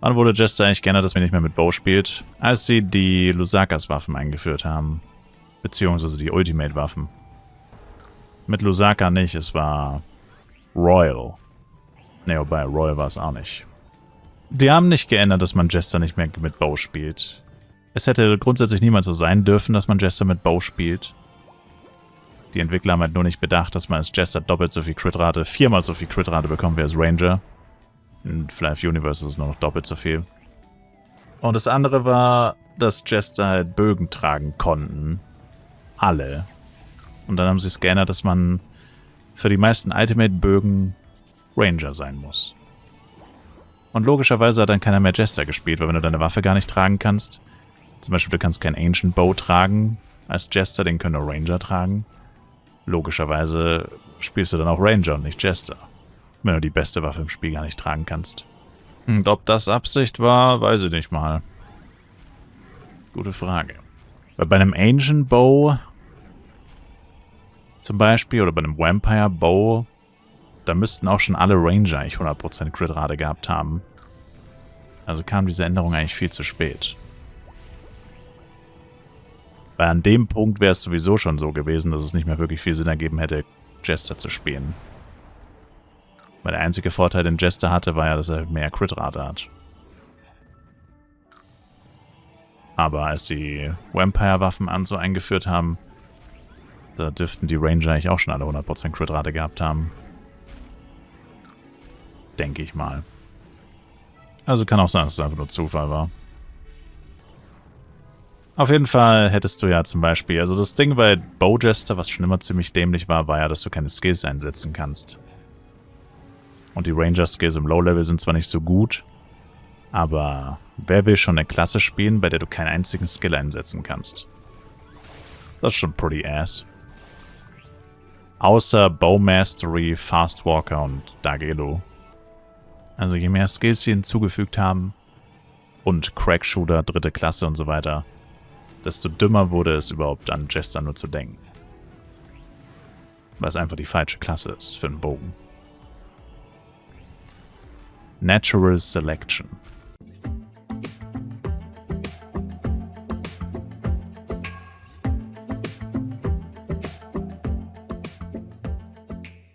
Wann wurde Jester eigentlich geändert, dass man nicht mehr mit Bow spielt? Als sie die Lusakas Waffen eingeführt haben. Beziehungsweise die Ultimate-Waffen. Mit Lusaka nicht, es war Royal. Ne, wobei Royal war es auch nicht. Die haben nicht geändert, dass man Jester nicht mehr mit Bow spielt. Es hätte grundsätzlich niemals so sein dürfen, dass man Jester mit Bow spielt. Die Entwickler haben halt nur nicht bedacht, dass man als Jester doppelt so viel Crit-Rate, 4-mal so viel Crit-Rate bekommt wie als Ranger. In Fly Universe ist es nur noch doppelt so viel. Und das andere war, dass Jester halt Bögen tragen konnten. Alle. Und dann haben sie es geändert, dass man für die meisten Ultimate-Bögen Ranger sein muss. Und logischerweise hat dann keiner mehr Jester gespielt, weil wenn du deine Waffe gar nicht tragen kannst, zum Beispiel du kannst keinen Ancient Bow tragen als Jester, den können nur Ranger tragen. Logischerweise spielst du dann auch Ranger und nicht Jester, wenn du die beste Waffe im Spiel gar nicht tragen kannst. Und ob das Absicht war, weiß ich nicht mal. Gute Frage. Weil bei einem Ancient Bow zum Beispiel, oder bei einem Vampire Bow, da müssten auch schon alle Ranger eigentlich 100% Crit-Rate gehabt haben. Also kam diese Änderung eigentlich viel zu spät. Weil an dem Punkt wäre es sowieso schon so gewesen, dass es nicht mehr wirklich viel Sinn ergeben hätte, Jester zu spielen. Weil der einzige Vorteil, den Jester hatte, war ja, dass er mehr Crit-Rate hat. Aber als die Vampire-Waffen an so eingeführt haben, da dürften die Ranger eigentlich auch schon alle 100% Crit-Rate gehabt haben. Denke ich mal. Also kann auch sein, dass es einfach nur Zufall war. Auf jeden Fall hättest du ja zum Beispiel, also das Ding bei Bowjester, was schon immer ziemlich dämlich war, war ja, dass du keine Skills einsetzen kannst. Und die Ranger-Skills im Low-Level sind zwar nicht so gut, aber wer will schon eine Klasse spielen, bei der du keinen einzigen Skill einsetzen kannst? Das ist schon pretty ass. Außer Bowmastery, Fastwalker und Dagelo. Also je mehr Skills sie hinzugefügt haben und Crack-Shooter, 3. Klasse und so weiter, desto dümmer wurde es überhaupt an Jester nur zu denken. Weil es einfach die falsche Klasse ist für einen Bogen. Natural Selection.